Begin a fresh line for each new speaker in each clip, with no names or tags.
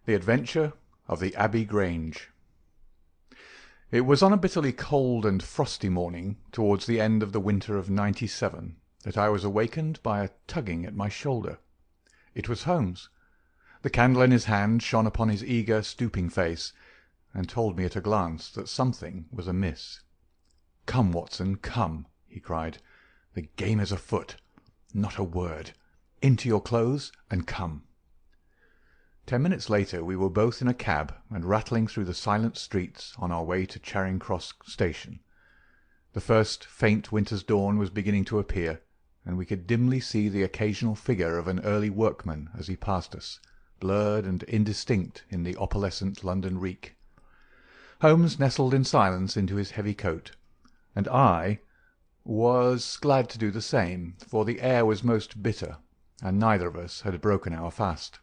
The Adventure of the Abbey Grange. It was on a bitterly cold and frosty morning, towards the end of the winter of '97, that I was awakened by a tugging at my shoulder. It was Holmes. The candle in his hand shone upon his eager, stooping face, and told me at a glance that something was amiss. "Come, Watson, come," he cried. "The game is afoot. Not a word. Into your clothes and come." 10 minutes later we were both in a cab and rattling through the silent streets on our way to Charing Cross Station. The first faint winter's dawn was beginning to appear, and we could dimly see the occasional figure of an early workman as he passed us, blurred and indistinct in the opalescent London reek. Holmes nestled in silence into his heavy coat, and I was glad to do the same, for the air was most bitter, and neither of us had broken our fast.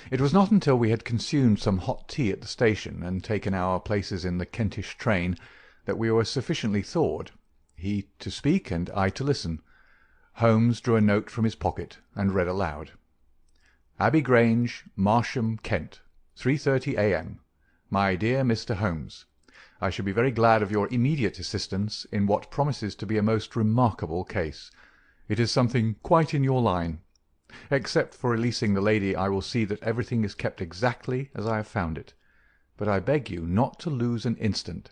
It was not until we had consumed some hot tea at the station and taken our places in the Kentish train that we were sufficiently thawed, he to speak and I to listen. Holmes drew a note from his pocket and read aloud. "Abbey Grange, Marsham, Kent, 3:30 a.m. My dear Mr. Holmes, I shall be very glad of your immediate assistance in what promises to be a most remarkable case. It is something quite in your line. Except for releasing the lady, I will see that everything is kept exactly as I have found it. But I beg you not to lose an instant,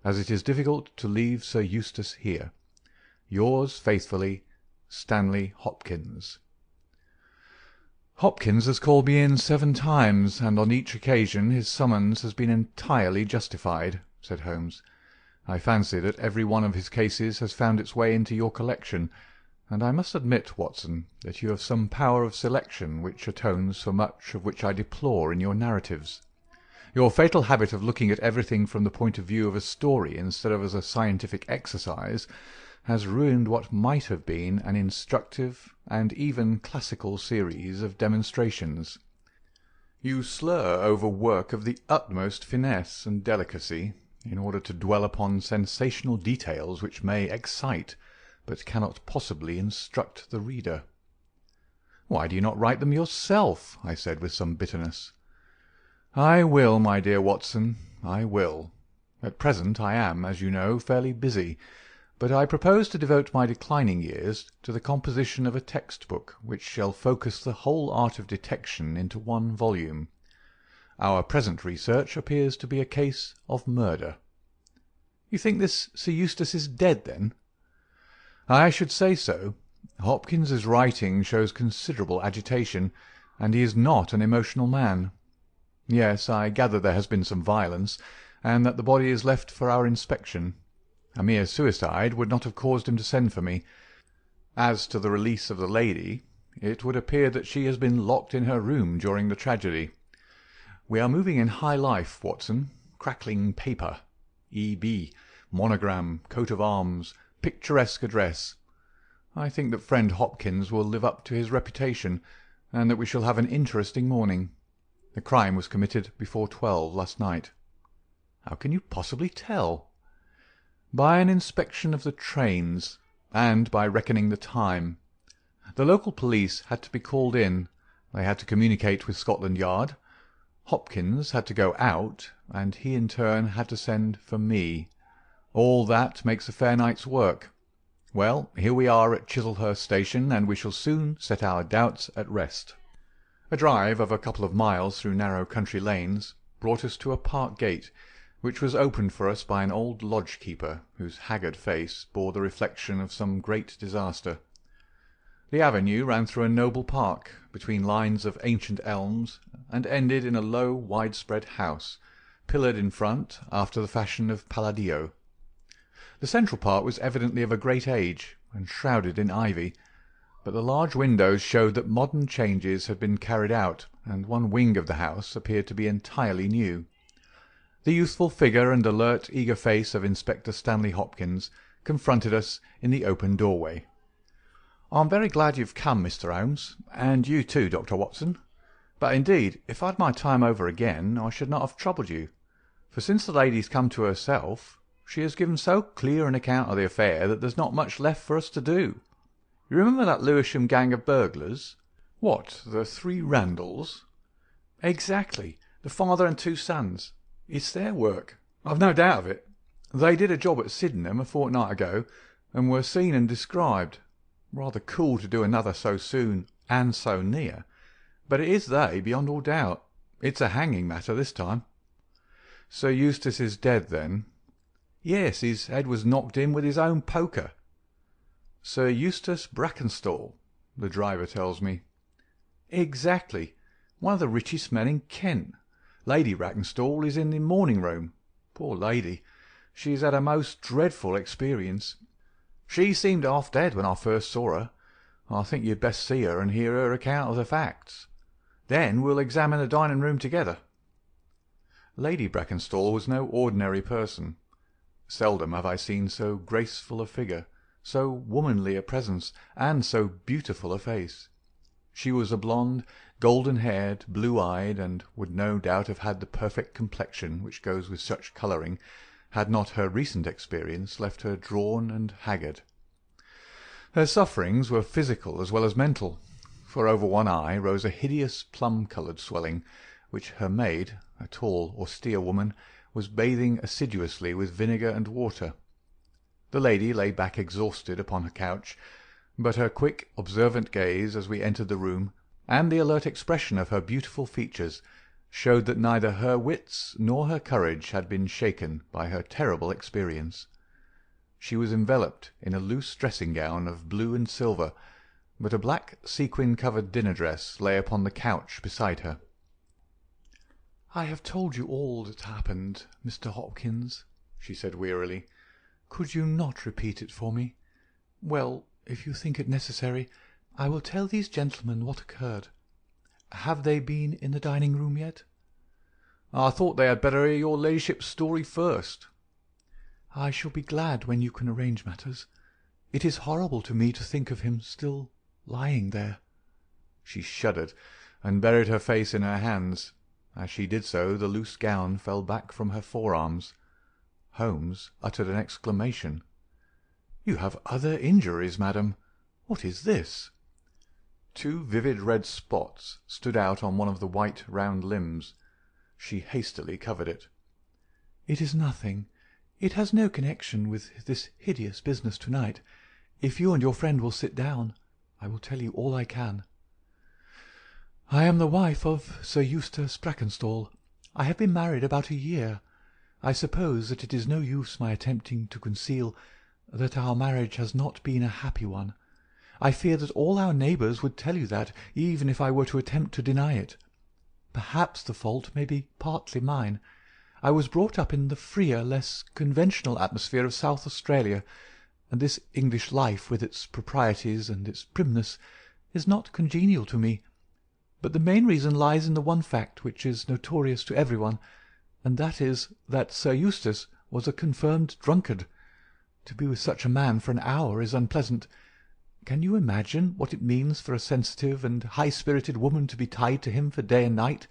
as it is difficult to leave Sir Eustace here. Yours faithfully, Stanley Hopkins." "Hopkins has called me in 7 times, and on each occasion his summons has been entirely justified," said Holmes. "I fancy that every one of his cases has found its way into your collection, and I must admit, Watson, that you have some power of selection which atones for much of which I deplore in your narratives. Your fatal habit of looking at everything from the point of view of a story instead of as a scientific exercise has ruined what might have been an instructive and even classical series of demonstrations. You slur over work of the utmost finesse and delicacy in order to dwell upon sensational details which may excite but cannot possibly instruct the reader." "Why do you not write them yourself?" I said with some bitterness. "I will, my dear Watson, I will. At present I am, as you know, fairly busy, but I propose to devote my declining years to the composition of a text-book which shall focus the whole art of detection into one volume. Our present research appears to be a case of murder." "You think this Sir Eustace is dead, then?" "I should say so. Hopkins's writing shows considerable agitation, and he is not an emotional man. Yes, I gather there has been some violence, and that the body is left for our inspection. A mere suicide would not have caused him to send for me. As to the release of the lady, it would appear that she has been locked in her room during the tragedy. We are moving in high life, Watson. Crackling paper, E.B., monogram, coat of arms, picturesque address. I think that friend Hopkins will live up to his reputation, and that we shall have an interesting morning. The crime was committed before 12 last night." "How can you possibly tell?" "By an inspection of the trains, and by reckoning the time. The local police had to be called in. They had to communicate with Scotland Yard. Hopkins had to go out, and he in turn had to send for me. All that makes a fair night's work. Well, here we are at Chislehurst station, and we shall soon set our doubts at rest." A drive of a couple of miles through narrow country lanes brought us to a park gate, which was opened for us by an old lodge-keeper, whose haggard face bore the reflection of some great disaster. The avenue ran through a noble park, between lines of ancient elms, and ended in a low, widespread house, pillared in front after the fashion of Palladio. The central part was evidently of a great age, and shrouded in ivy, but the large windows showed that modern changes had been carried out, and one wing of the house appeared to be entirely new. The youthful figure and alert, eager face of Inspector Stanley Hopkins confronted us in the open doorway. "I'm very glad you've come, Mr. Holmes, and you too, Dr. Watson. But indeed, if I'd my time over again, I should not have troubled you, for since the lady's come to herself, she has given so clear an account of the affair that there's not much left for us to do. You remember that Lewisham gang of burglars?" "What, the 3 Randalls?" Exactly. The father and two sons. It's their work. I've no doubt of it. They did a job at Sydenham a fortnight ago, and were seen and described. Rather cool to do another so soon and so near. But it is they, beyond all doubt. It's a hanging matter this time. Sir Eustace is dead, then? Yes, his head was knocked in with his own poker. Sir Eustace Brackenstall, the driver tells me. Exactly. One of the richest men in Kent. Lady Brackenstall is in the morning-room. Poor lady. She has had a most dreadful experience. She seemed half dead when I first saw her. I think you'd best see her and hear her account of the facts. Then we'll examine the dining-room together. Lady Brackenstall was no ordinary person. Seldom have I seen so graceful a figure, so womanly a presence, and so beautiful a face. She was a blonde, golden-haired, blue-eyed, and would no doubt have had the perfect complexion which goes with such colouring, had not her recent experience left her drawn and haggard. Her sufferings were physical as well as mental, for over one eye rose a hideous plum-coloured swelling, which her maid, a tall, austere woman, was bathing assiduously with vinegar and water. The lady lay back exhausted upon her couch, but her quick, observant gaze as we entered the room, and the alert expression of her beautiful features, showed that neither her wits nor her courage had been shaken by her terrible experience. She was enveloped in a loose dressing-gown of blue and silver, but a black sequin-covered dinner-dress lay upon the couch beside her. "I have told you all that happened, Mr. Hopkins," she said wearily. "Could you not repeat it for me? Well, if you think it necessary, I will tell these gentlemen what occurred. Have they been in the dining-room yet?" "I thought they had better hear your ladyship's story first." "I shall be glad when you can arrange matters. It is horrible to me to think of him still lying there." She shuddered, and buried her face in her hands. As she did so, the loose gown fell back from her forearms. Holmes uttered an exclamation. "You have other injuries, madam. What is this?" Two vivid red spots stood out on one of the white round limbs. She hastily covered it. "It is nothing. It has no connection with this hideous business to-night. If you and your friend will sit down, I will tell you all I can. I am the wife of Sir Eustace Brackenstall. I have been married about a year. I suppose that it is no use my attempting to conceal that our marriage has not been a happy one. I fear that all our neighbours would tell you that, even if I were to attempt to deny it. Perhaps the fault may be partly mine. I was brought up in the freer, less conventional atmosphere of South Australia, and this English life, with its proprieties and its primness, is not congenial to me. But the main reason lies in the one fact which is notorious to everyone, and that is that Sir Eustace was a confirmed drunkard. To be with such a man for an hour is unpleasant. Can you imagine what it means for a sensitive and high-spirited woman to be tied to him for day and night?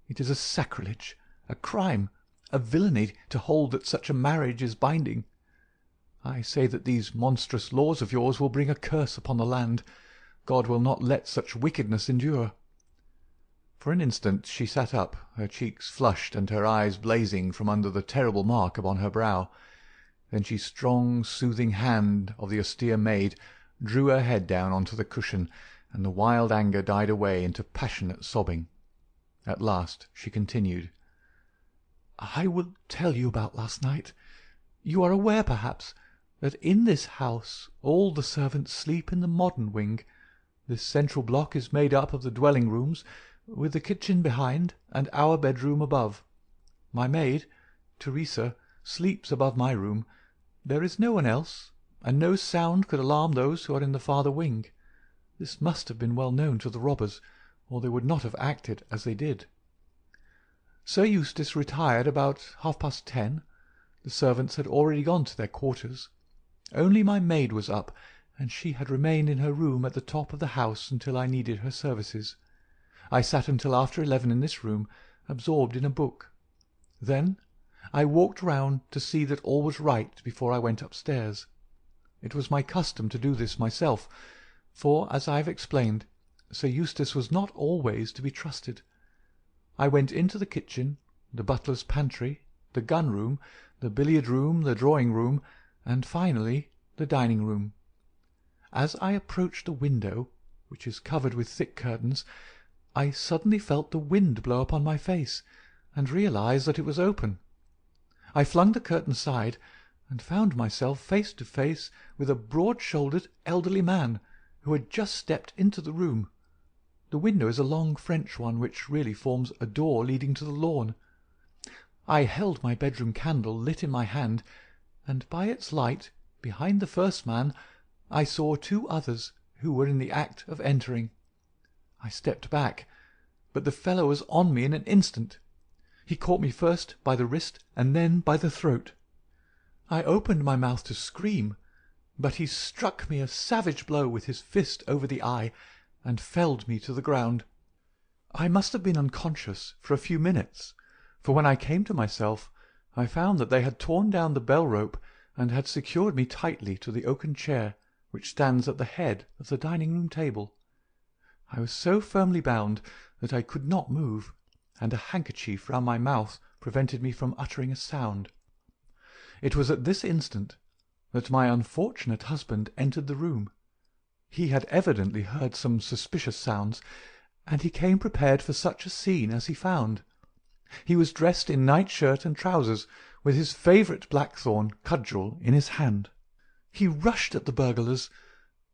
It is a sacrilege, a crime, a villainy to hold that such a marriage is binding. I say that these monstrous laws of yours will bring a curse upon the land. God will not let such wickedness endure." For an instant she sat up, her cheeks flushed and her eyes blazing from under the terrible mark upon her brow. Then she strong, soothing hand of the austere maid drew her head down onto the cushion, and the wild anger died away into passionate sobbing. At last she continued, "I will tell you about last night. You are aware, perhaps, that in this house all the servants sleep in the modern wing. This central block is made up of the dwelling-rooms, with the kitchen behind and our bedroom above. My maid, Teresa, sleeps above my room. There is no one else, and no sound could alarm those who are in the farther wing. This must have been well known to the robbers, or they would not have acted as they did. Sir Eustace retired about 10:30. The servants had already gone to their quarters. Only my maid was up, and she had remained in her room at the top of the house until I needed her services. I sat until after 11 in this room, absorbed in a book. Then I walked round to see that all was right before I went upstairs. It was my custom to do this myself, for, as I have explained, Sir Eustace was not always to be trusted. I went into the kitchen, the butler's pantry, the gun-room, the billiard-room, the drawing-room, and finally the dining-room. As I approached the window, which is covered with thick curtains, I suddenly felt the wind blow upon my face, and realized that it was open. I flung the curtain aside, and found myself face to face with a broad-shouldered elderly man, who had just stepped into the room. The window is a long French one, which really forms a door leading to the lawn. I held my bedroom candle lit in my hand, and by its light, behind the first man, I saw two others who were in the act of entering. I stepped back, but the fellow was on me in an instant. He caught me first by the wrist and then by the throat. I opened my mouth to scream, but he struck me a savage blow with his fist over the eye and felled me to the ground. I must have been unconscious for a few minutes, for when I came to myself I found that they had torn down the bell-rope and had secured me tightly to the oaken chair which stands at the head of the dining-room table. I was so firmly bound that I could not move, and a handkerchief round my mouth prevented me from uttering a sound. It was at this instant that my unfortunate husband entered the room. He had evidently heard some suspicious sounds, and he came prepared for such a scene as he found. He was dressed in night-shirt and trousers, with his favourite blackthorn cudgel in his hand. He rushed at the burglars,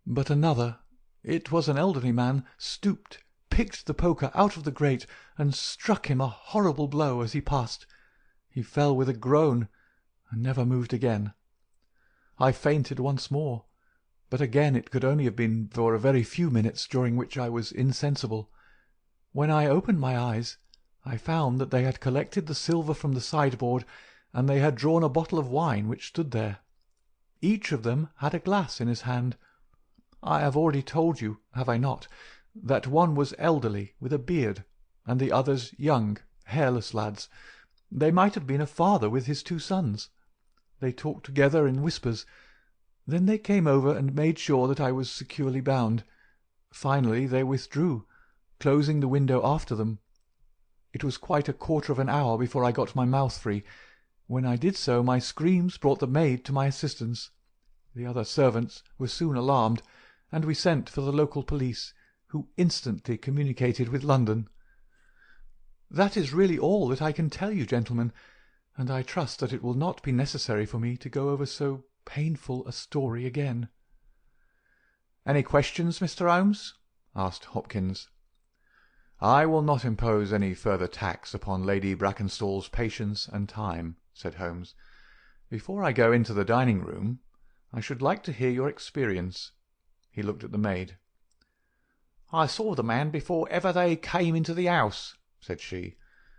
but another, it was an elderly man, stooped, picked the poker out of the grate, and struck him a horrible blow as he passed. He fell with a groan, and never moved again. I fainted once more, but again it could only have been for a very few minutes, during which I was insensible. When I opened my eyes, I found that they had collected the silver from the sideboard, and they had drawn a bottle of wine which stood there. Each of them had a glass in his hand. I have already told you, have I not, that one was elderly, with a beard, and the others young, hairless lads. They might have been a father with his two sons. They talked together in whispers. Then they came over and made sure that I was securely bound. Finally they withdrew, closing the window after them. It was quite a quarter of an hour before I got my mouth free. When I did so, my screams brought the maid to my assistance. The other servants were soon alarmed, and we sent for the local police, who instantly communicated with London. That is really all that I can tell you, gentlemen, and I trust that it will not be necessary for me to go over so painful a story again. "Any questions, Mr. Holmes?" asked Hopkins. "I will not impose any further tax upon Lady Brackenstall's patience and time," said Holmes. "Before I go into the dining-room, I should like to hear your experience." He looked at the maid. "I saw the man before ever they came into the house," said she.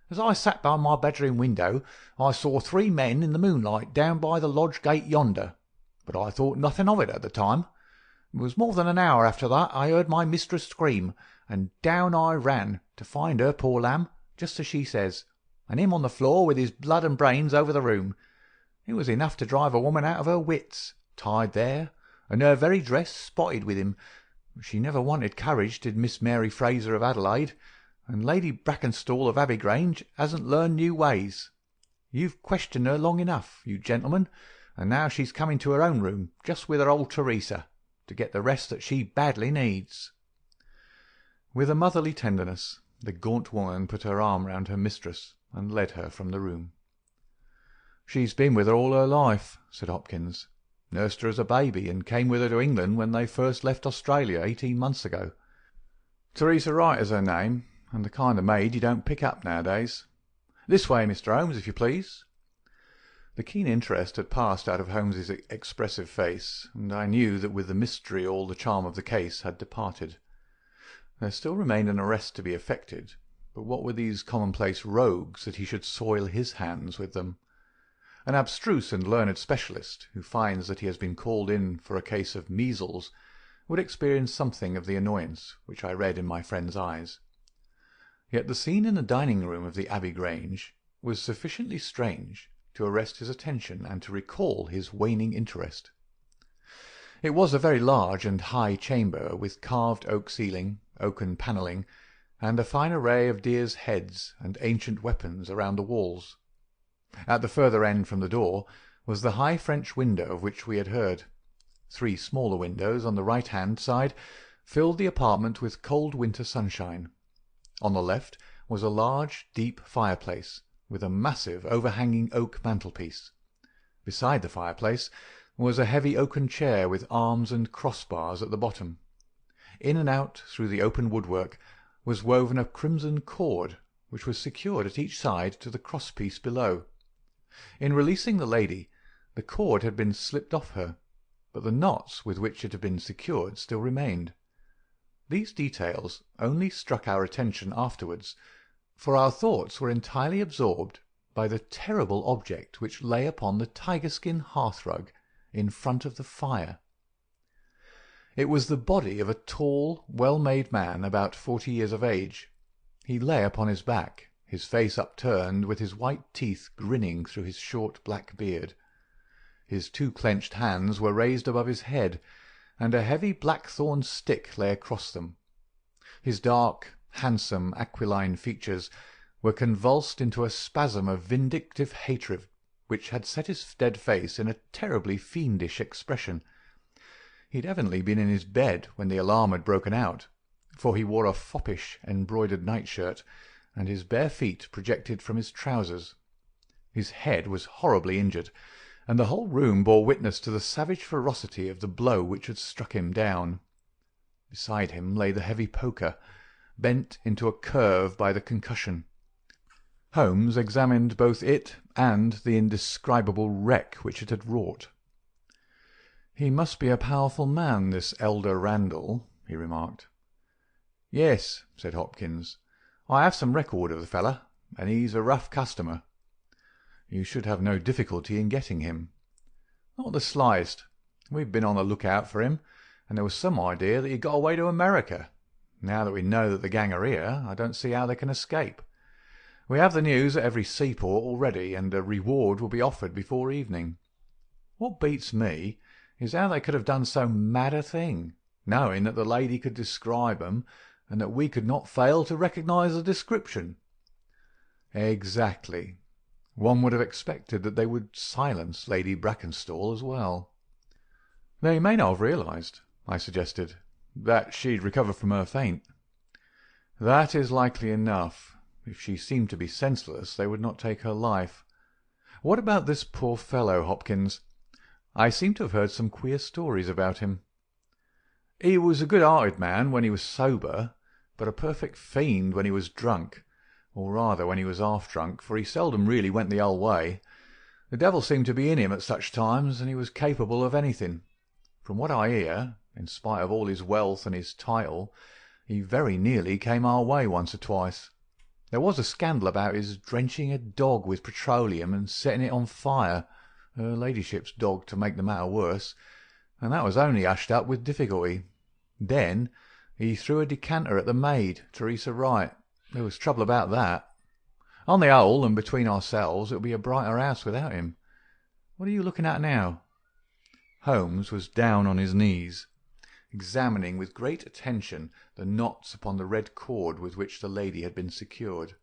"As I sat by my bedroom window, I saw 3 men in the moonlight down by the lodge gate yonder, but I thought nothing of it at the time. It was more than an hour after that I heard my mistress scream, and down I ran to find her, poor lamb, just as she says, and him on the floor with his blood and brains over the room. It was enough to drive a woman out of her wits, tied there, and her very dress spotted with him. She never wanted courage, did Miss Mary Fraser of Adelaide, and Lady Brackenstall of Abbey Grange hasn't learned new ways. You've questioned her long enough, you gentlemen, and now she's coming to her own room, just with her old Teresa, to get the rest that she badly needs." With a motherly tenderness, the gaunt woman put her arm round her mistress and led her from the room. "She's been with her all her life," said Hopkins. "Nursed her as a baby, and came with her to England when they first left Australia 18 months ago. Teresa Wright is her name, and the kind of maid you don't pick up nowadays. This way, Mr. Holmes, if you please." The keen interest had passed out of Holmes's expressive face, and I knew that with the mystery all the charm of the case had departed. There still remained an arrest to be effected, but what were these commonplace rogues that he should soil his hands with them? An abstruse and learned specialist, who finds that he has been called in for a case of measles, would experience something of the annoyance which I read in my friend's eyes. Yet the scene in the dining-room of the Abbey Grange was sufficiently strange to arrest his attention and to recall his waning interest. It was a very large and high chamber, with carved oak ceiling, oaken panelling, and a fine array of deer's heads and ancient weapons around the walls. At the further end from the door was the high French window of which we had heard. 3 smaller windows on the right-hand side filled the apartment with cold winter sunshine. On the left was a large, deep fireplace, with a massive overhanging oak mantelpiece. Beside the fireplace was a heavy oaken chair with arms and crossbars at the bottom. In and out through the open woodwork was woven a crimson cord, which was secured at each side to the crosspiece below. In releasing the lady, the cord had been slipped off her, but the knots with which it had been secured still remained. These details only struck our attention afterwards, for our thoughts were entirely absorbed by the terrible object which lay upon the tiger-skin hearthrug in front of the fire. It was the body of a tall, well-made man about 40 years of age. He lay upon his back, his face upturned, with his white teeth grinning through his short black beard. His 2 clenched hands were raised above his head, and a heavy blackthorn stick lay across them. His dark, handsome, aquiline features were convulsed into a spasm of vindictive hatred, which had set his dead face in a terribly fiendish expression. He had evidently been in his bed when the alarm had broken out, for he wore a foppish embroidered nightshirt, and his bare feet projected from his trousers. His head was horribly injured, and the whole room bore witness to the savage ferocity of the blow which had struck him down. Beside him lay the heavy poker, bent into a curve by the concussion. Holmes examined both it and the indescribable wreck which it had wrought. "He must be a powerful man, this elder Randall," he remarked. "Yes," said Hopkins. "I have some record of the fellow, and he's a rough customer." "You should have no difficulty in getting him." "Not the slightest. We've been on the look-out for him, and there was some idea that he'd got away to America. Now that we know that the gang are here, I don't see how they can escape. We have the news at every seaport already, and a reward will be offered before evening. What beats me is how they could have done so mad a thing, knowing that the lady could describe 'em, and that we could not fail to recognise the description." "Exactly. One would have expected that they would silence Lady Brackenstall as well." "They may not have realised," I suggested, "that she'd recovered from her faint." "That is likely enough. If she seemed to be senseless, they would not take her life. What about this poor fellow, Hopkins? I seem to have heard some queer stories about him." "He was a good-hearted man when he was sober, but a perfect fiend when he was drunk, or rather when he was half-drunk, for he seldom really went the whole way. The devil seemed to be in him at such times, and he was capable of anything. From what I hear, in spite of all his wealth and his title, he very nearly came our way once or twice. There was a scandal about his drenching a dog with petroleum and setting it on fire, her ladyship's dog, to make the matter worse, and that was only hushed up with difficulty. Then he threw a decanter at the maid, Teresa Wright. There was trouble about that. On the whole, and between ourselves, it would be a brighter house without him. What are you looking at now?" Holmes was down on his knees, examining with great attention the knots upon the red cord with which the lady had been secured.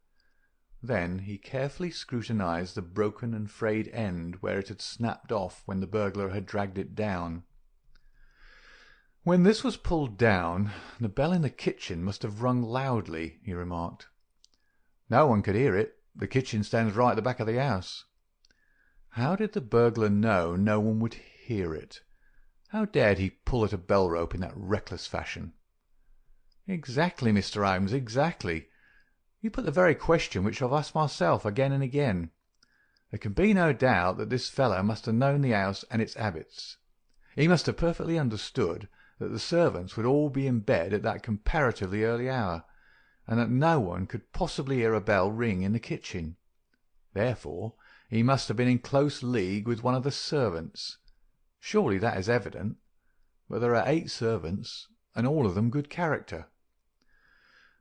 Then he carefully scrutinized the broken and frayed end where it had snapped off when the burglar had dragged it down. "When this was pulled down, the bell in the kitchen must have rung loudly," he remarked. "No one could hear it. The kitchen stands right at the back of the house." "How did the burglar know no one would hear it? How dared he pull at a bell-rope in that reckless fashion?" "Exactly, Mr. Holmes, exactly. You put the very question which I've asked myself again and again. There can be no doubt that this fellow must have known the house and its habits. He must have perfectly understood that the servants would all be in bed at that comparatively early hour, and that no one could possibly hear a bell ring in the kitchen. Therefore he must have been in close league with one of the servants. Surely that is evident. But there are 8 servants, and all of them good character."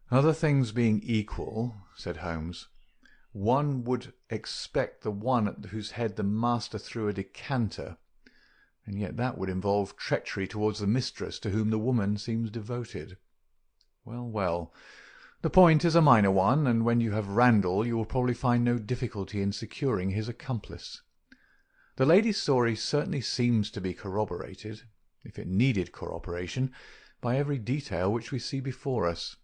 "Other things being equal," said Holmes, "one would expect the one at whose head the master threw a decanter, and yet that would involve treachery towards the mistress to whom the woman seems devoted. Well, well, The point is a minor one, and when you have Randall you will probably find no difficulty in securing his accomplice. The lady's story certainly seems to be corroborated, if it needed corroboration, by every detail which we see before us."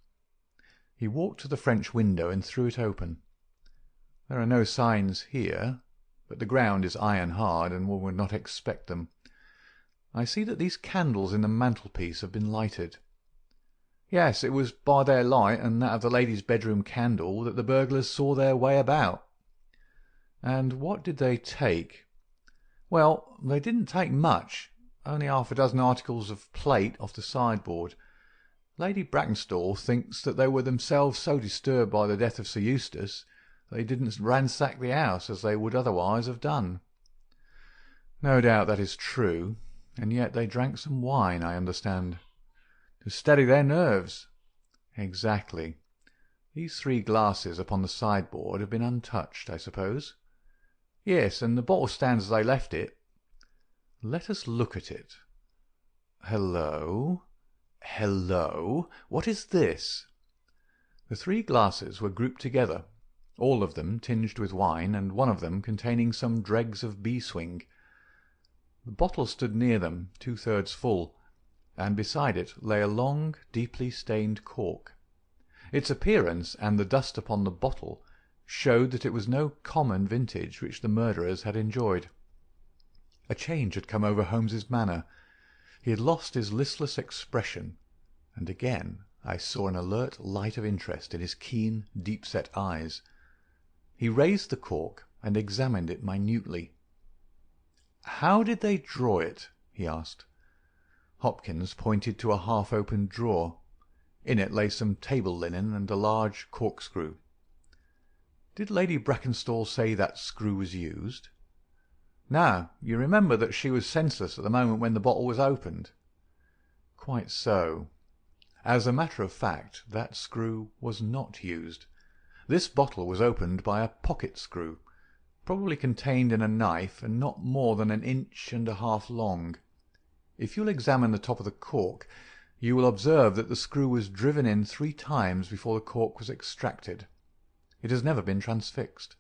He walked to the French window and threw it open. "There are no signs here, but the ground is iron hard, and one would not expect them. I see that these candles in the mantelpiece have been lighted." "Yes, it was by their light and that of the lady's bedroom candle that the burglars saw their way about." "And what did they take?" "Well, they didn't take much, only half a dozen articles of plate off the sideboard. Lady Brackenstall thinks that they were themselves so disturbed by the death of Sir Eustace that they didn't ransack the house as they would otherwise have done." "No doubt that is true, and yet they drank some wine, I understand." "To steady their nerves." "Exactly. These 3 glasses upon the sideboard have been untouched, I suppose?" "Yes, and the bottle stands as they left it." "Let us look at it. Hello! Hello! What is this?" The 3 glasses were grouped together, all of them tinged with wine, and one of them containing some dregs of beeswing. The bottle stood near them, 2/3 full, and beside it lay a long, deeply stained cork. Its appearance and the dust upon the bottle showed that it was no common vintage which the murderers had enjoyed. A change had come over Holmes's manner. He had lost his listless expression, and again I saw an alert light of interest in his keen, deep-set eyes. He raised the cork and examined it minutely. "How did they draw it?" he asked. Hopkins pointed to a half-opened drawer. In it lay some table linen and a large corkscrew. "Did Lady Brackenstall say that screw was used?" "No. You remember that she was senseless at the moment when the bottle was opened?" "Quite so. As a matter of fact, that screw was not used. This bottle was opened by a pocket screw, probably contained in a knife, and not more than 1.5 inches long. If you will examine the top of the cork, you will observe that the screw was driven in 3 times before the cork was extracted. It has never been transfixed.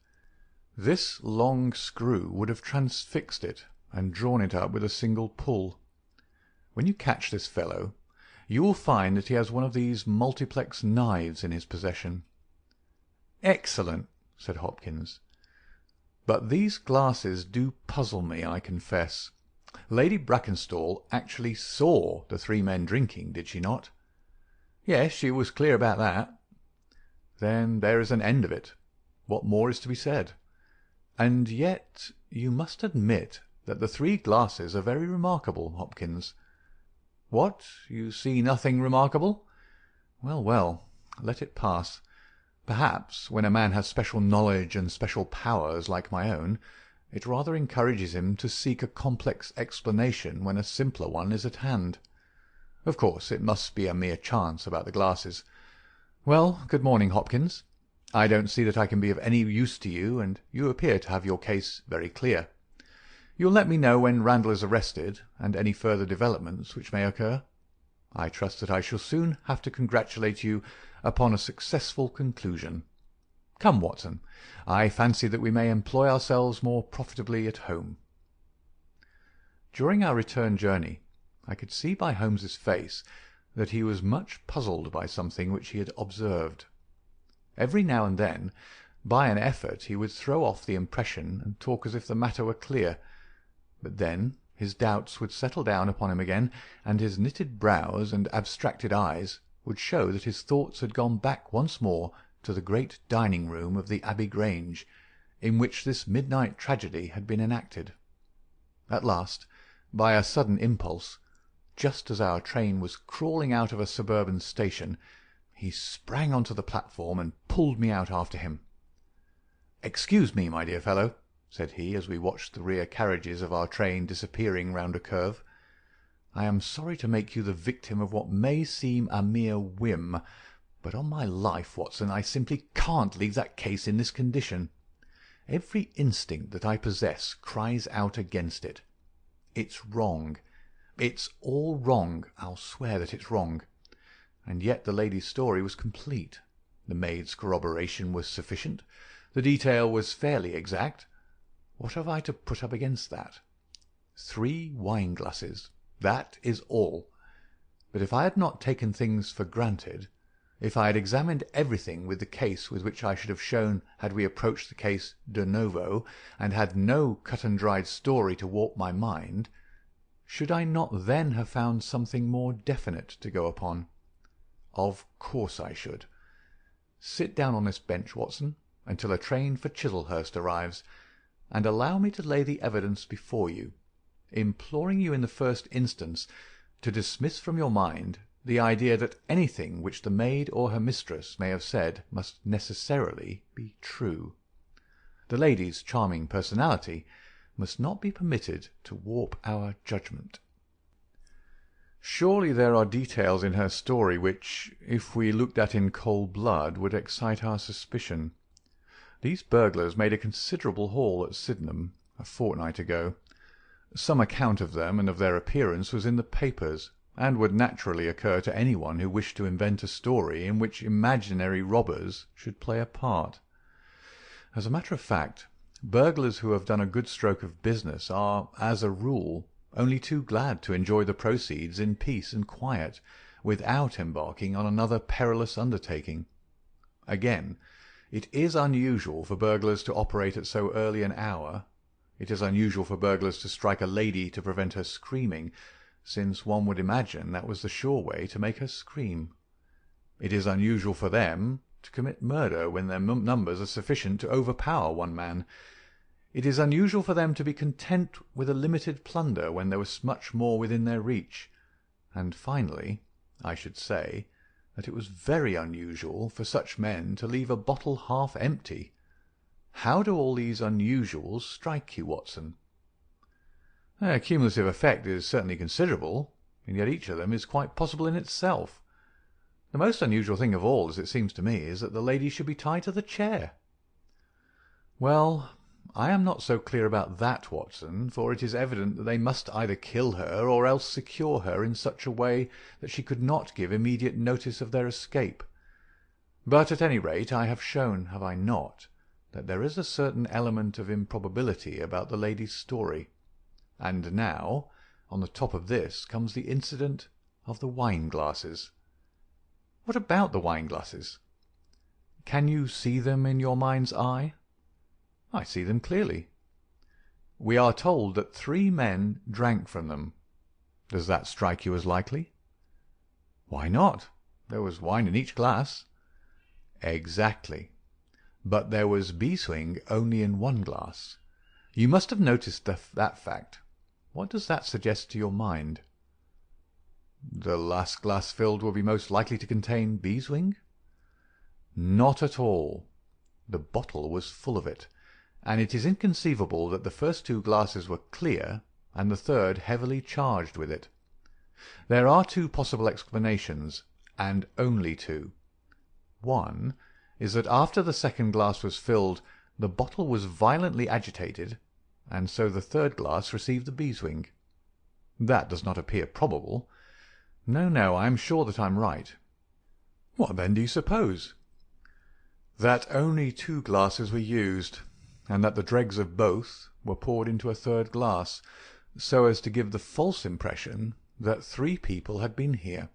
This long screw would have transfixed it and drawn it up with a single pull. When you catch this fellow, you will find that he has one of these multiplex knives in his possession." "Excellent," said Hopkins. "But these glasses do puzzle me, I confess. Lady Brackenstall actually saw the 3 men drinking, did she not?" "Yes, she was clear about that." "Then there is an end of it. What more is to be said? And yet you must admit that the 3 glasses are very remarkable, Hopkins." "What? You see nothing remarkable?" "Well, well, let it pass. Perhaps, when a man has special knowledge and special powers like my own, it rather encourages him to seek a complex explanation when a simpler one is at hand. Of course, it must be a mere chance about the glasses. Well, good morning, Hopkins. I don't see that I can be of any use to you, and you appear to have your case very clear. You'll let me know when Randall is arrested, and any further developments which may occur. I trust that I shall soon have to congratulate you upon a successful conclusion. Come, Watson, I fancy that we may employ ourselves more profitably at home." During our return journey, I could see by Holmes's face that he was much puzzled by something which he had observed. Every now and then, by an effort, he would throw off the impression and talk as if the matter were clear, but then his doubts would settle down upon him again, and his knitted brows and abstracted eyes would show that his thoughts had gone back once more to the great dining-room of the Abbey Grange, in which this midnight tragedy had been enacted. At last, by a sudden impulse, just as our train was crawling out of a suburban station, he sprang on to the platform and pulled me out after him. "Excuse me, my dear fellow," said he, as we watched the rear carriages of our train disappearing round a curve. "I am sorry to make you the victim of what may seem a mere whim, but on my life, Watson, I simply can't leave that case in this condition. Every instinct that I possess cries out against it. It's wrong. It's all wrong. I'll swear that it's wrong. And yet the lady's story was complete. The maid's corroboration was sufficient. The detail was fairly exact. What have I to put up against that? 3 wine-glasses. That is all. But if I had not taken things for granted, if I had examined everything with the case with which I should have shown had we approached the case de novo, and had no cut-and-dried story to warp my mind, should I not then have found something more definite to go upon? Of course I should. Sit down on this bench, Watson, until a train for Chislehurst arrives, and allow me to lay the evidence before you, imploring you in the first instance to dismiss from your mind the idea that anything which the maid or her mistress may have said must necessarily be true. The lady's charming personality must not be permitted to warp our judgment. Surely there are details in her story which, if we looked at in cold blood, would excite our suspicion. These burglars made a considerable haul at Sydenham a fortnight ago. Some account of them and of their appearance was in the papers, and would naturally occur to anyone who wished to invent a story in which imaginary robbers should play a part. As a matter of fact, burglars who have done a good stroke of business are, as a rule, only too glad to enjoy the proceeds in peace and quiet, without embarking on another perilous undertaking. Again, it is unusual for burglars to operate at so early an hour. It is unusual for burglars to strike a lady to prevent her screaming, since one would imagine that was the sure way to make her scream. It is unusual for them to commit murder when their numbers are sufficient to overpower one man. It is unusual for them to be content with a limited plunder when there was much more within their reach. And finally, I should say that it was very unusual for such men to leave a bottle half empty. How do all these unusuals strike you, Watson? Their cumulative effect is certainly considerable, and yet each of them is quite possible in itself. The most unusual thing of all, as it seems to me, is that the lady should be tied to the chair. Well, I am not so clear about that, Watson, for it is evident that they must either kill her or else secure her in such a way that she could not give immediate notice of their escape. But at any rate I have shown, have I not, that there is a certain element of improbability about the lady's story. And now, on the top of this, comes the incident of the wine-glasses. What about the wine-glasses? Can you see them in your mind's eye? I see them clearly. We are told that 3 men drank from them. Does that strike you as likely? Why not? There was wine in each glass. Exactly. But there was beeswing only in 1 glass. You must have noticed that fact. What does that suggest to your mind? The last glass filled will be most likely to contain beeswing? Not at all. The bottle was full of it, and it is inconceivable that the first 2 glasses were clear and the third heavily charged with it. There are 2 possible explanations, and only 2. One is that after the second glass was filled, the bottle was violently agitated, and so the third glass received the beeswing. That does not appear probable. No, I am sure that I am right. What then do you suppose? That only 2 glasses were used, and that the dregs of both were poured into a third glass, so as to give the false impression that 3 people had been here.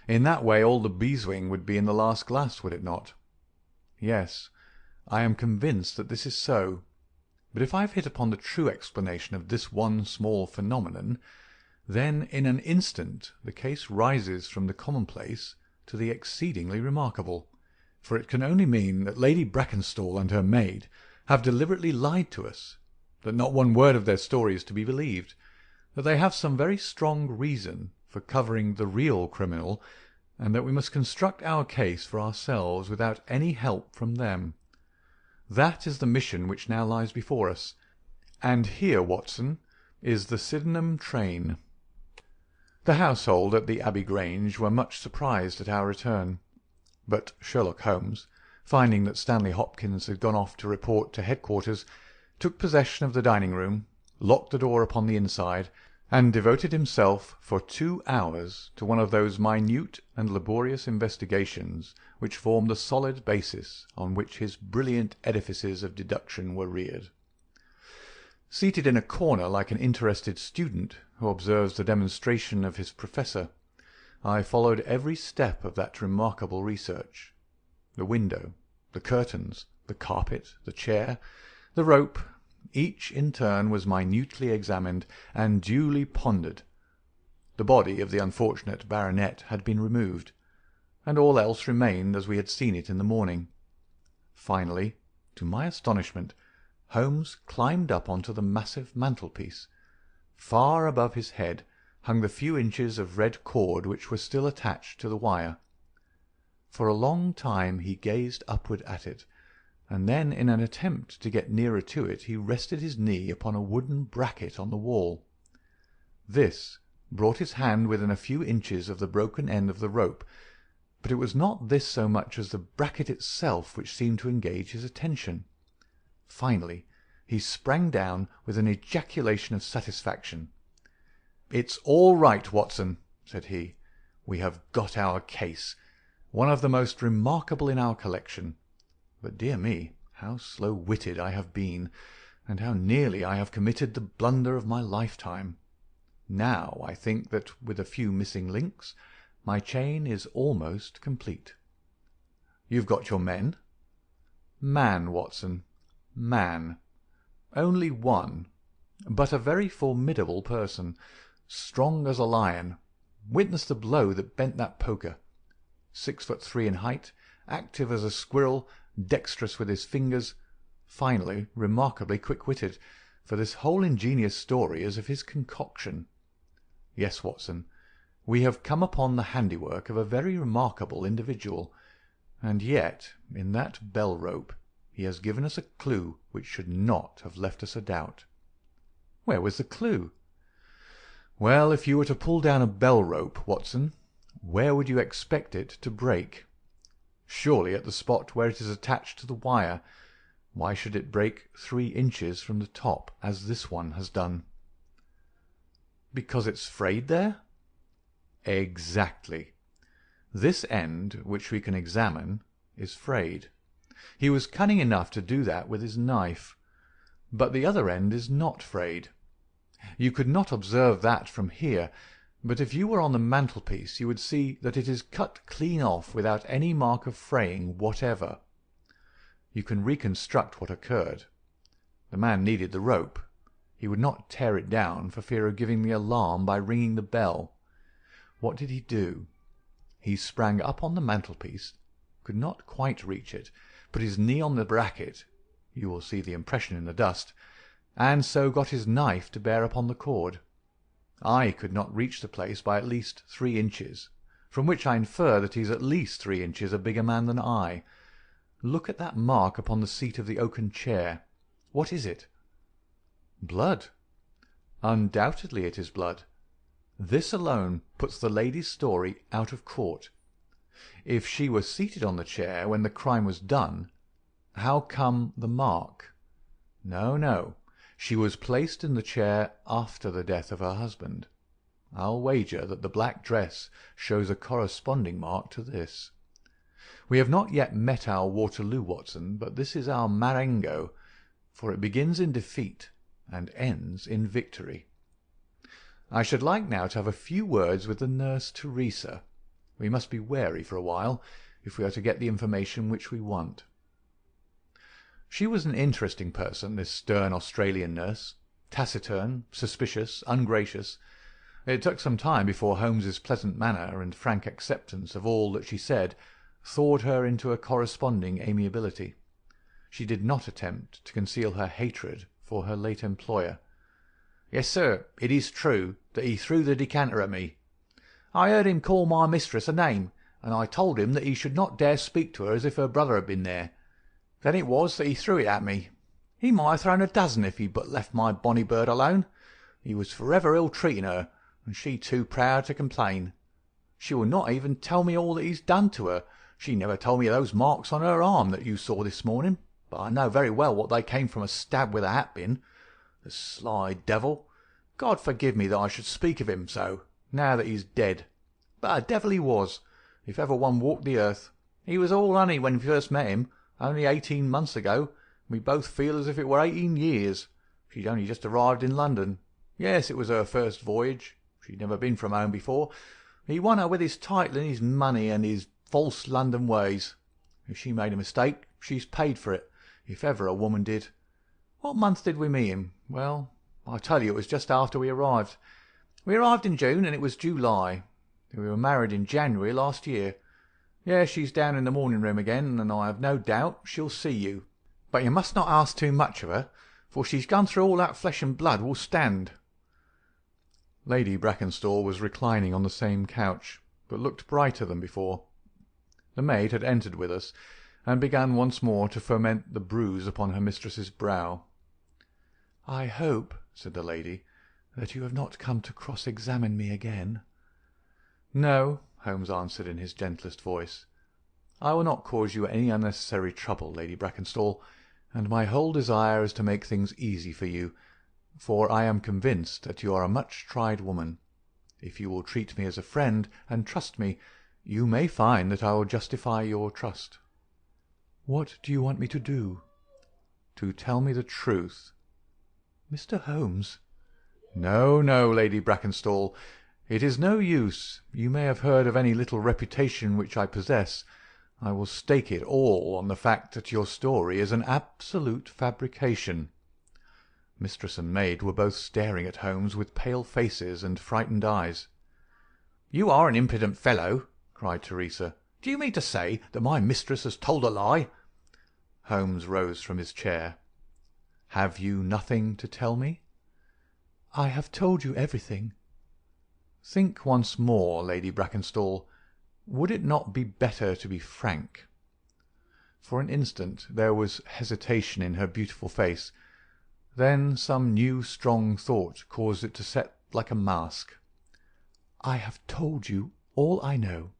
In that way all the beeswing would be in the last glass, would it not? Yes, I am convinced that this is so. But if I have hit upon the true explanation of this one small phenomenon, then in an instant the case rises from the commonplace to the exceedingly remarkable, for it can only mean that Lady Brackenstall and her maid have deliberately lied to us, that not one word of their story is to be believed, that they have some very strong reason for covering the real criminal, and that we must construct our case for ourselves without any help from them. That is the mission which now lies before us, and here, Watson, is the Sydenham train. The household at the Abbey Grange were much surprised at our return, but Sherlock Holmes, finding that Stanley Hopkins had gone off to report to headquarters, took possession of the dining-room, locked the door upon the inside, and devoted himself for 2 hours to one of those minute and laborious investigations which form the solid basis on which his brilliant edifices of deduction were reared. Seated in a corner like an interested student who observes the demonstration of his professor, I followed every step of that remarkable research. The window, the curtains, the carpet, the chair, the rope, each in turn was minutely examined and duly pondered. The body of the unfortunate baronet had been removed, and all else remained as we had seen it in the morning. Finally, to my astonishment, Holmes climbed up onto the massive mantelpiece. Far above his head hung the few inches of red cord which were still attached to the wire. For a long time he gazed upward at it, and then in an attempt to get nearer to it he rested his knee upon a wooden bracket on the wall. This brought his hand within a few inches of the broken end of the rope, but it was not this so much as the bracket itself which seemed to engage his attention. Finally he sprang down with an ejaculation of satisfaction. "It's all right, Watson," said he. "We have got our case, one of the most remarkable in our collection. But, dear me, how slow-witted I have been, and how nearly I have committed the blunder of my lifetime. Now I think that, with a few missing links, my chain is almost complete. You've got your men?" "Man, Watson, man. Only one, but a very formidable person, strong as a lion. Witness the blow that bent that poker. 6'3" in height, active as a squirrel, dexterous with his fingers, finally remarkably quick-witted, for this whole ingenious story is of his concoction. Yes, Watson, we have come upon the handiwork of a very remarkable individual, and yet in that bell-rope he has given us a clue which should not have left us a doubt." "Where was the clue?" "Well, if you were to pull down a bell-rope, Watson, where would you expect it to break? Surely at the spot where it is attached to the wire. Why should it break 3 inches from the top, as this one has done?" "Because it's frayed there?" "Exactly. This end, which we can examine, is frayed. He was cunning enough to do that with his knife. But the other end is not frayed. You could not observe that from here, but if you were on the mantelpiece you would see that it is cut clean off without any mark of fraying whatever. You can reconstruct what occurred. The man needed the rope. He would not tear it down for fear of giving the alarm by ringing the bell. What did he do? He sprang up on the mantelpiece, could not quite reach it, put his knee on the bracket, you will see the impression in the dust, and so got his knife to bear upon the cord. I could not reach the place by at least 3 inches, from which I infer that he is at least 3 inches a bigger man than I. Look at that mark upon the seat of the oaken chair. What is it?" "Blood." "Undoubtedly it is blood. This alone puts the lady's story out of court. If she was seated on the chair when the crime was done, how come the mark? No, no. She was placed in the chair after the death of her husband. I'll wager that the black dress shows a corresponding mark to this. We have not yet met our Waterloo, Watson, but this is our Marengo, for it begins in defeat and ends in victory. I should like now to have a few words with the nurse Teresa. We must be wary for a while, if we are to get the information which we want." She was an interesting person, this stern Australian nurse, taciturn, suspicious, ungracious. It took some time before Holmes's pleasant manner and frank acceptance of all that she said thawed her into a corresponding amiability. She did not attempt to conceal her hatred for her late employer. "Yes, sir, it is true that he threw the decanter at me. I heard him call my mistress a name, and I told him that he should not dare speak to her as if her brother had been there. Then it was that he threw it at me. He might have thrown a dozen if he'd but left my bonny bird alone. He was forever ill-treating her, and she too proud to complain. She will not even tell me all that he's done to her. She never told me of those marks on her arm that you saw this morning, but I know very well what they came from a stab with a hat-pin. The sly devil! God forgive me that I should speak of him so, now that he's dead. But a devil he was, if ever one walked the earth. He was all honey when we first met him, only 18 months ago. We both feel as if it were 18 years. She'd only just arrived in London. Yes, it was her first voyage. She'd never been from home before. He won her with his title and his money and his false London ways. If she made a mistake, she's paid for it, if ever a woman did. What month did we meet him? Well, I tell you, it was just after we arrived. We arrived in June, and it was July. We were married in January last year. Yes, she's down in the morning room again, and I have no doubt she'll see you. But you must not ask too much of her, for she's gone through all that flesh and blood will stand. Lady Brackenstall was reclining on the same couch, but looked brighter than before. The maid had entered with us, and began once more to foment the bruise upon her mistress's brow. "I hope," said the lady, "that you have not come to cross-examine me again." "No," Holmes answered in his gentlest voice. "I will not cause you any unnecessary trouble, Lady Brackenstall, and my whole desire is to make things easy for you, for I am convinced that you are a much-tried woman. If you will treat me as a friend, and trust me, you may find that I will justify your trust." "What do you want me to do?" "To tell me the truth." "Mr. Holmes—" "No, no, Lady Brackenstall. It is no use. You may have heard of any little reputation which I possess. I will stake it all on the fact that your story is an absolute fabrication." Mistress and maid were both staring at Holmes with pale faces and frightened eyes. "You are an impudent fellow!" cried Teresa. "Do you mean to say that my mistress has told a lie?" Holmes rose from his chair. "Have you nothing to tell me?" "I have told you everything." "Think once more, Lady Brackenstall. Would it not be better to be frank?" For an instant there was hesitation in her beautiful face. Then some new strong thought caused it to set like a mask. "I have told you all I know."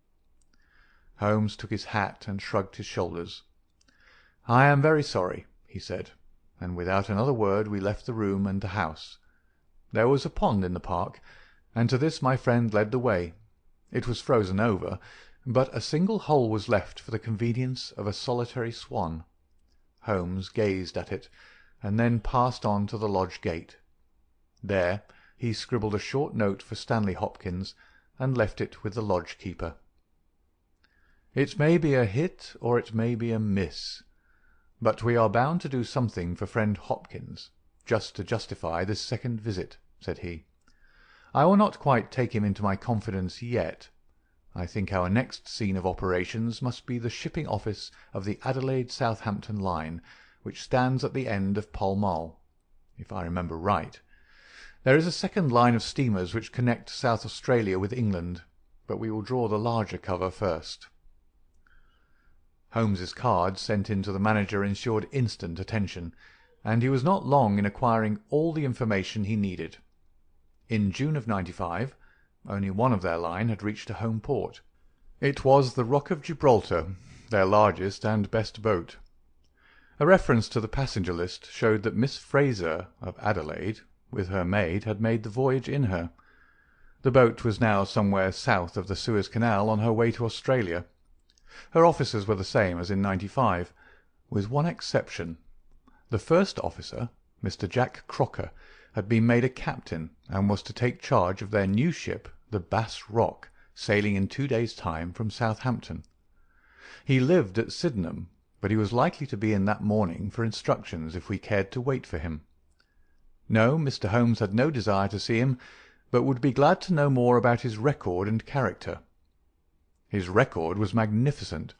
Holmes took his hat and shrugged his shoulders. "I am very sorry," he said, and without another word we left the room and the house. There was a pond in the park, and to this my friend led the way. It was frozen over, but a single hole was left for the convenience of a solitary swan. Holmes gazed at it, and then passed on to the lodge gate. There he scribbled a short note for Stanley Hopkins, and left it with the lodge keeper. It may be a hit or it may be a miss, but we are bound to do something for friend Hopkins, just to justify this second visit, said he. I will not quite take him into my confidence yet. I think our next scene of operations must be the shipping office of the Adelaide-Southampton line, which stands at the end of Pall Mall, if I remember right. There is a second line of steamers which connect South Australia with England, but we will draw the larger cover first. Holmes's card sent in to the manager ensured instant attention, and he was not long in acquiring all the information he needed. In June of '95, only one of their line had reached a home port. It was the Rock of Gibraltar, their largest and best boat. A reference to the passenger list showed that Miss Fraser, of Adelaide, with her maid, had made the voyage in her. The boat was now somewhere south of the Suez Canal on her way to Australia. Her officers were the same as in '95, with one exception. The first officer, Mr. Jack Crocker, had been made a captain, and was to take charge of their new ship, the Bass Rock, sailing in 2 days' time from Southampton. He lived at Sydenham, but he was likely to be in that morning for instructions if we cared to wait for him. No, Mr. Holmes had no desire to see him, but would be glad to know more about his record and character. His record was magnificent.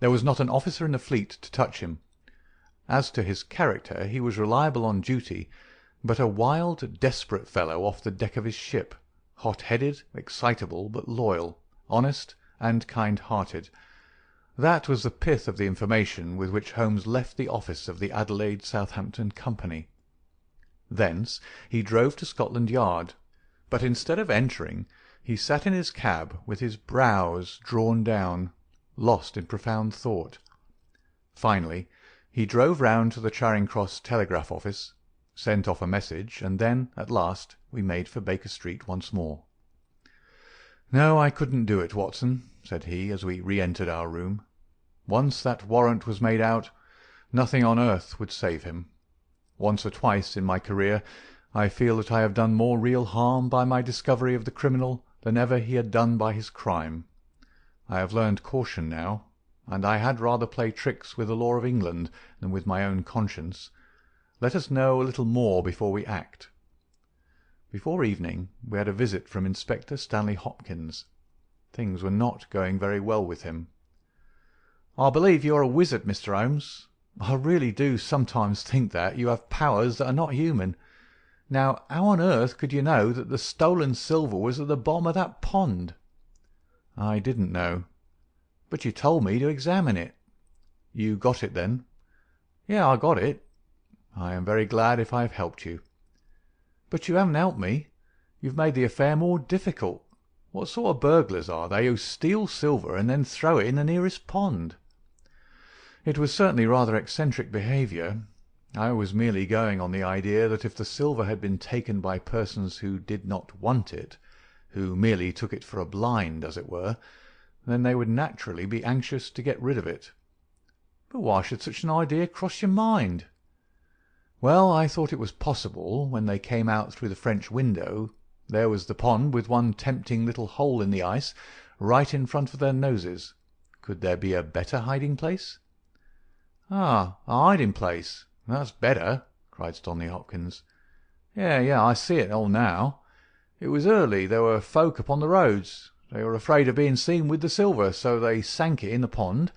There was not an officer in the fleet to touch him. As to his character, he was reliable on duty, but a wild, desperate fellow off the deck of his ship, hot-headed, excitable, but loyal, honest, and kind-hearted. That was the pith of the information with which Holmes left the office of the Adelaide-Southampton Company. Thence he drove to Scotland Yard, but instead of entering, he sat in his cab with his brows drawn down, lost in profound thought. Finally, he drove round to the Charing Cross telegraph office, sent off a message, and then, at last, we made for Baker Street once more. "No, I couldn't do it, Watson," said he, as we re-entered our room. "Once that warrant was made out, nothing on earth would save him. Once or twice in my career I feel that I have done more real harm by my discovery of the criminal than ever he had done by his crime. I have learned caution now, and I had rather play tricks with the law of England than with my own conscience. Let us know a little more before we act." Before evening we had a visit from Inspector Stanley Hopkins. Things were not going very well with him. "I believe you are a wizard, Mr. Holmes. I really do sometimes think that you have powers that are not human. Now, how on earth could you know that the stolen silver was at the bottom of that pond?" "I didn't know." "But you told me to examine it." "You got it, then?" "Yes, I got it." "I am very glad if I have helped you." "But you haven't helped me. You've made the affair more difficult. What sort of burglars are they who steal silver and then throw it in the nearest pond?" "It was certainly rather eccentric behaviour. I was merely going on the idea that if the silver had been taken by persons who did not want it, who merely took it for a blind, as it were, then they would naturally be anxious to get rid of it." "But why should such an idea cross your mind?" "Well, I thought it was possible, when they came out through the French window, there was the pond with one tempting little hole in the ice right in front of their noses. Could there be a better hiding-place?" "Ah, a hiding-place. That's better," cried Stanley Hopkins. Yeah, I see it all now. It was early. There were folk upon the roads. They were afraid of being seen with the silver, so they sank it in the pond,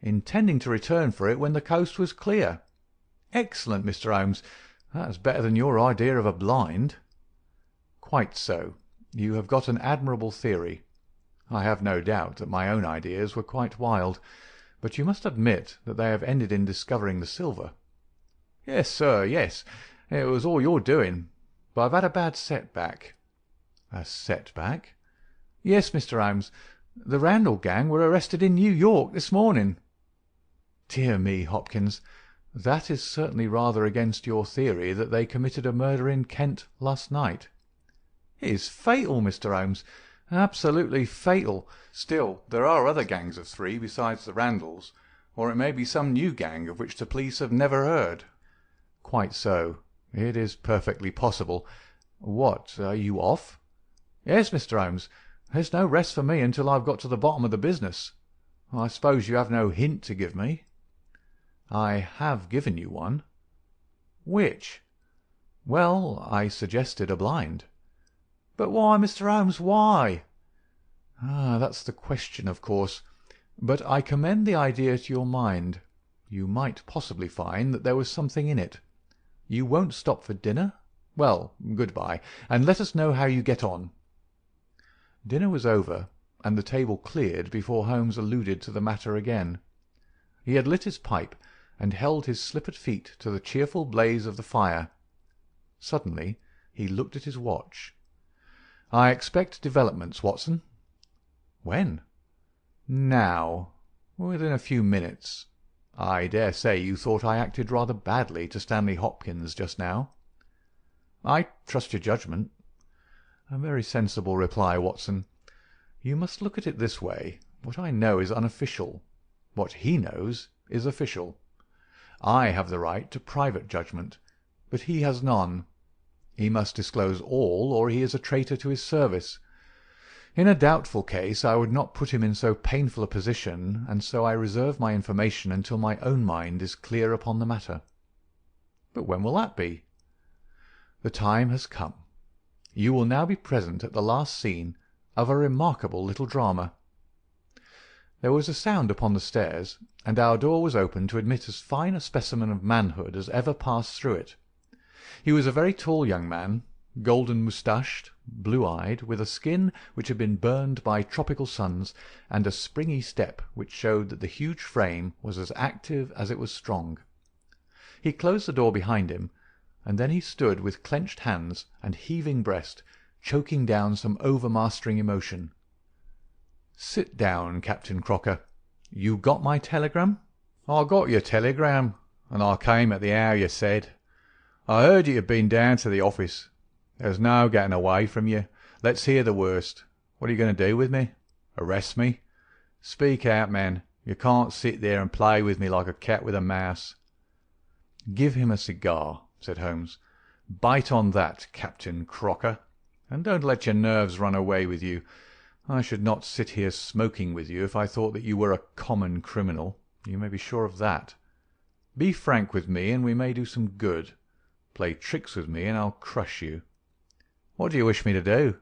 intending to return for it when the coast was clear. Excellent, Mr. Holmes. That's better than your idea of a blind." "Quite so. You have got an admirable theory. I have no doubt that my own ideas were quite wild, but you must admit that they have ended in discovering the silver." "Yes, sir, yes. It was all your doing. But I've had a bad setback." "A setback?" "Yes, Mr. Holmes. The Randall gang were arrested in New York this morning." "Dear me, Hopkins, that is certainly rather against your theory that they committed a murder in Kent last night." "It is fatal, Mr. Holmes, absolutely fatal. Still, there are other gangs of three besides the Randalls, or it may be some new gang of which the police have never heard." "Quite so. It is perfectly possible. What, are you off?" "Yes, Mr. Holmes. There's no rest for me until I've got to the bottom of the business. I suppose you have no hint to give me?" "I have given you one." "Which?" "Well, I suggested a blind." "But why, Mr. Holmes, why?" That's the question, of course. But I commend the idea to your mind. You might possibly find that there was something in it. You won't stop for dinner? Well, good-bye, and let us know how you get on." Dinner was over, and the table cleared before Holmes alluded to the matter again. He had lit his pipe, and held his slippered feet to the cheerful blaze of the fire. Suddenly he looked at his watch. "I expect developments, Watson." "When?" "Now. Within a few minutes. I dare say you thought I acted rather badly to Stanley Hopkins just now." "I trust your judgment." "A very sensible reply, Watson. You must look at it this way. What I know is unofficial. What he knows is official. I have the right to private judgment, but he has none. He must disclose all, or he is a traitor to his service. In a doubtful case I would not put him in so painful a position, and so I reserve my information until my own mind is clear upon the matter." "But when will that be?" "The time has come. You will now be present at the last scene of a remarkable little drama." There was a sound upon the stairs, and our door was opened to admit as fine a specimen of manhood as ever passed through it. He was a very tall young man, golden-moustached, blue-eyed, with a skin which had been burned by tropical suns, and a springy step which showed that the huge frame was as active as it was strong. He closed the door behind him, and then he stood with clenched hands and heaving breast, choking down some overmastering emotion. "Sit down, Captain Crocker. You got my telegram?" "I got your telegram, and I came at the hour you said. I heard you had been down to the office. There's no getting away from you. Let's hear the worst. What are you going to do with me? Arrest me? Speak out, man. You can't sit there and play with me like a cat with a mouse." "Give him a cigar," said Holmes. "Bite on that, Captain Crocker, and don't let your nerves run away with you. I should not sit here smoking with you if I thought that you were a common criminal. You may be sure of that. Be frank with me, and we may do some good. Play tricks with me, and I'll crush you. What do you wish me to do?"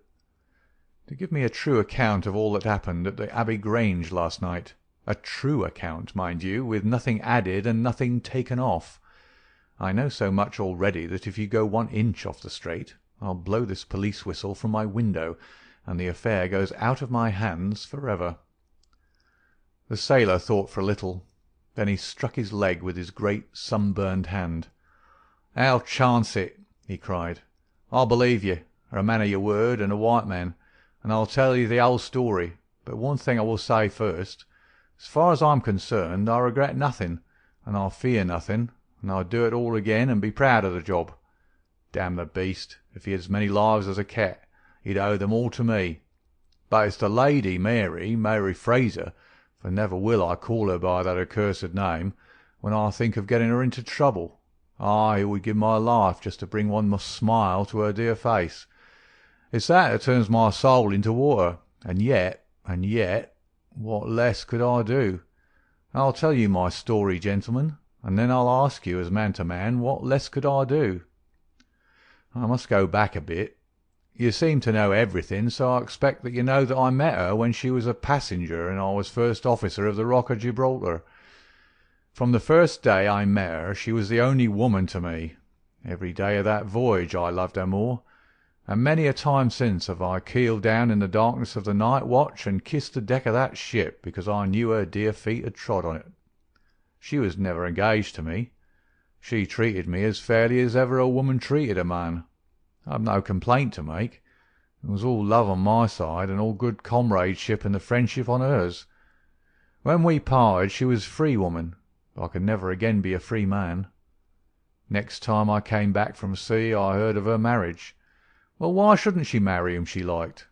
"To give me a true account of all that happened at the Abbey Grange last night. A true account, mind you, with nothing added and nothing taken off. I know so much already that if you go 1 inch off the straight, I'll blow this police whistle from my window, and the affair goes out of my hands for ever." The sailor thought for a little. Then he struck his leg with his great sunburned hand. "I'll chance it," he cried. "I'll believe you, are a man of your word and a white man, and I'll tell you the whole story. But one thing I will say first. As far as I'm concerned, I regret nothing, and I fear nothing, and I'd do it all again and be proud of the job. Damn the beast, if he had as many lives as a cat, he'd owe them all to me. But it's the lady Mary Fraser, for never will I call her by that accursed name, when I think of getting her into trouble. I would give my life just to bring one smile to her dear face. It's that turns my soul into water, and yet, what less could I do? I'll tell you my story, gentlemen, and then I'll ask you, as man to man, what less could I do? I must go back a bit. You seem to know everything, so I expect that you know that I met her when she was a passenger and I was first officer of the Rock of Gibraltar. From the first day I met her, she was the only woman to me. Every day of that voyage I loved her more, and many a time since have I keeled down in the darkness of the night watch and kissed the deck of that ship because I knew her dear feet had trod on it. She was never engaged to me. She treated me as fairly as ever a woman treated a man. I've no complaint to make. It was all love on my side, and all good comradeship and the friendship on hers. When we parted she was a free woman, but I could never again be a free man. Next time I came back from sea I heard of her marriage. Well, why shouldn't she marry whom she liked?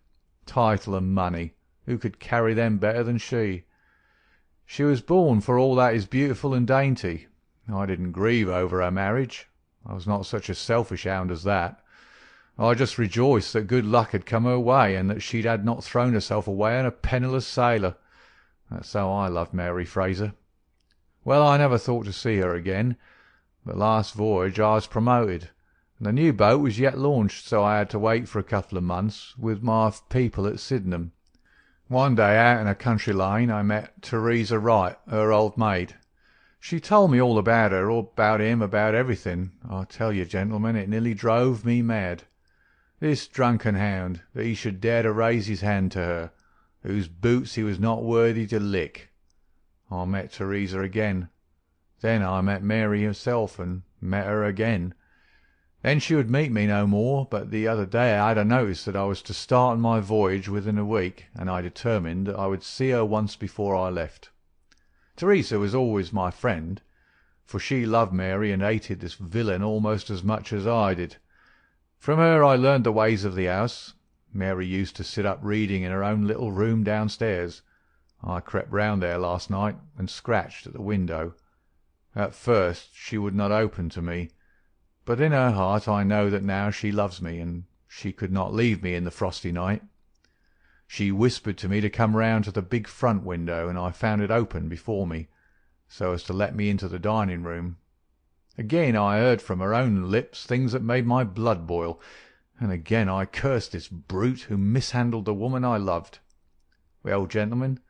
Title and money, who could carry them better than she? She was born for all that is beautiful and dainty. I didn't grieve over her marriage. I was not such a selfish hound as that. I just rejoiced that good luck had come her way, and that she had not thrown herself away on a penniless sailor. That's how I loved Mary Fraser. Well, I never thought to see her again, but last voyage I was promoted, and the new boat was yet launched, so I had to wait for a couple of months with my people at Sydenham. One day out in a country lane I met Teresa Wright, her old maid. She told me all about her, all about him, about everything. I tell you, gentlemen, it nearly drove me mad. This drunken hound, that he should dare to raise his hand to her, whose boots he was not worthy to lick. I met Teresa again. Then I met Mary herself, and met her again. Then she would meet me no more, but the other day I had a notice that I was to start on my voyage within a week, and I determined that I would see her once before I left. Teresa was always my friend, for she loved Mary and hated this villain almost as much as I did. From her I learned the ways of the house. Mary used to sit up reading in her own little room downstairs. I crept round there last night and scratched at the window. At first she would not open to me, but in her heart I know that now she loves me, and she could not leave me in the frosty night. She whispered to me to come round to the big front window, and I found it open before me, so as to let me into the dining room. Again I heard from her own lips things that made my blood boil, and again I cursed this brute who mishandled the woman I loved. Well, gentlemen,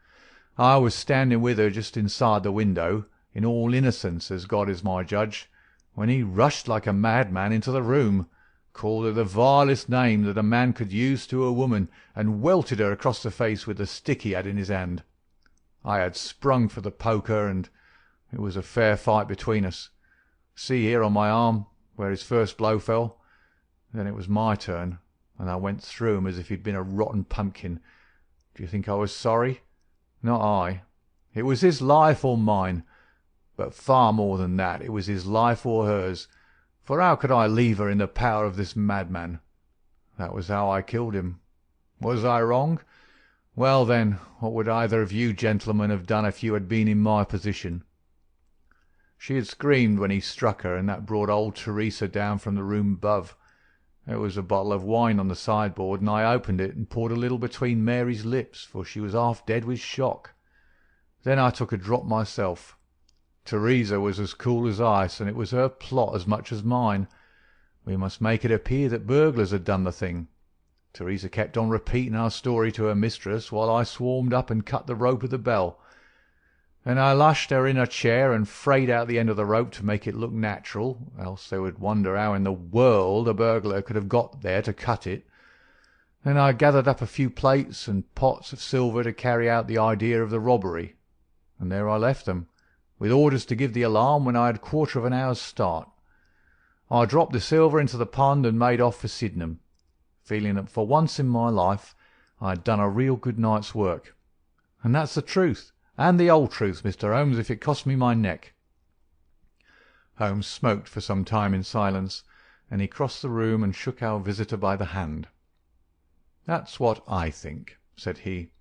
I was standing with her just inside the window, in all innocence, as God is my judge, when he rushed like a madman into the room, called her the vilest name that a man could use to a woman, and welted her across the face with the stick he had in his hand. I had sprung for the poker, and it was a fair fight between us. See here on my arm, where his first blow fell. Then it was my turn, and I went through him as if he'd been a rotten pumpkin. Do you think I was sorry? Not I. It was his life or mine. But far more than that, it was his life or hers, for how could I leave her in the power of this madman? That was how I killed him. Was I wrong? Well, then, what would either of you gentlemen have done if you had been in my position?" She had screamed when he struck her, and that brought old Teresa down from the room above. There was a bottle of wine on the sideboard, and I opened it and poured a little between Mary's lips, for she was half dead with shock. Then I took a drop myself. Teresa was as cool as ice, and it was her plot as much as mine. We must make it appear that burglars had done the thing. Teresa kept on repeating our story to her mistress, while I swarmed up and cut the rope of the bell. Then I lashed her in a chair and frayed out the end of the rope to make it look natural, else they would wonder how in the world a burglar could have got there to cut it. Then I gathered up a few plates and pots of silver to carry out the idea of the robbery, and there I left them, with orders to give the alarm when I had a quarter of an hour's start. I dropped the silver into the pond and made off for Sydenham, feeling that for once in my life I had done a real good night's work. And that's the truth, and the whole truth, Mr. Holmes, if it cost me my neck." Holmes smoked for some time in silence, and he crossed the room and shook our visitor by the hand. "That's what I think," said he.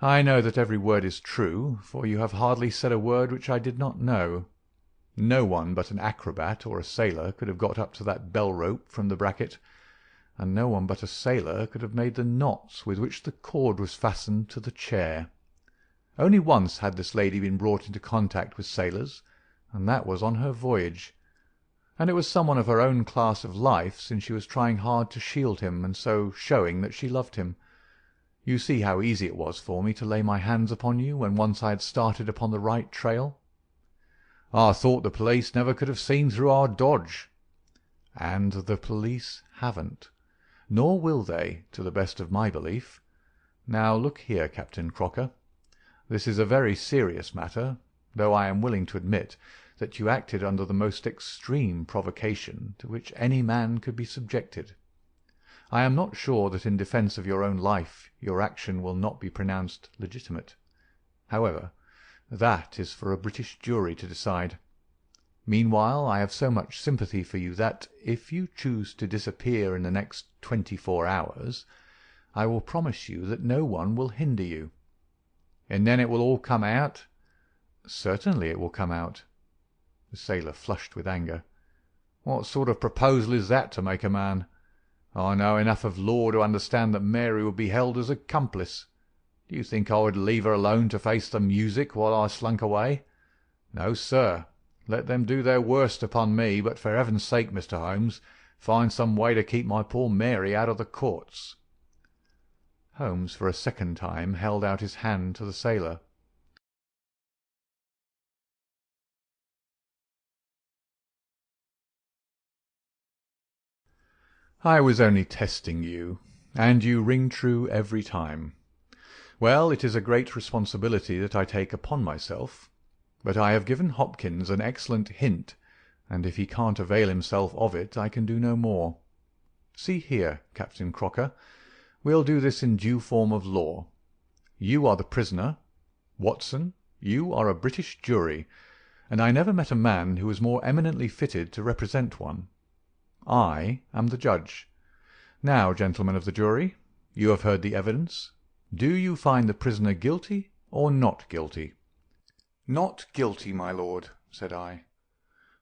"I know that every word is true, for you have hardly said a word which I did not know. No one but an acrobat or a sailor could have got up to that bell-rope from the bracket, and no one but a sailor could have made the knots with which the cord was fastened to the chair. Only once had this lady been brought into contact with sailors, and that was on her voyage. And it was someone of her own class of life, since she was trying hard to shield him, and so showing that she loved him. You see how easy it was for me to lay my hands upon you when once I had started upon the right trail. I thought the police never could have seen through our dodge. And the police haven't, nor will they, to the best of my belief. Now look here, Captain Crocker. This is a very serious matter, though I am willing to admit that you acted under the most extreme provocation to which any man could be subjected. I am not sure that in defence of your own life your action will not be pronounced legitimate. However, that is for a British jury to decide. Meanwhile, I have so much sympathy for you that, if you choose to disappear in the next 24 hours, I will promise you that no one will hinder you." "And then it will all come out?" "Certainly it will come out." The sailor flushed with anger. "What sort of proposal is that to make a man? I know enough of law to understand that Mary would be held as accomplice. Do you think I would leave her alone to face the music while I slunk away? No, sir. Let them do their worst upon me, but for heaven's sake, Mr. Holmes, find some way to keep my poor Mary out of the courts." Holmes for a second time held out his hand to the sailor. "I was only testing you, and you ring true every time. Well, it is a great responsibility that I take upon myself, but I have given Hopkins an excellent hint, and if he can't avail himself of it I can do no more. See here, Captain Crocker, we'll do this in due form of law. You are the prisoner. Watson, you are a British jury, and I never met a man who was more eminently fitted to represent one. I am the judge. Now, gentlemen of the jury, you have heard the evidence. Do you find the prisoner guilty or not guilty?" "Not guilty, my lord," said I.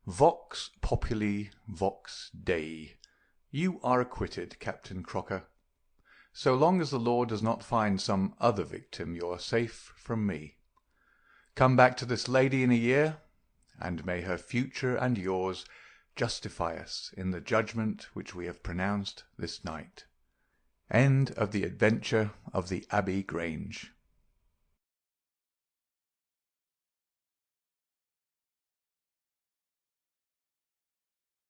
"Vox populi, vox Dei. You are acquitted, Captain Crocker. So long as the law does not find some other victim, you are safe from me. Come back to this lady in a year, and may her future and yours justify us in the judgment which we have pronounced this night. End of the adventure of the Abbey Grange.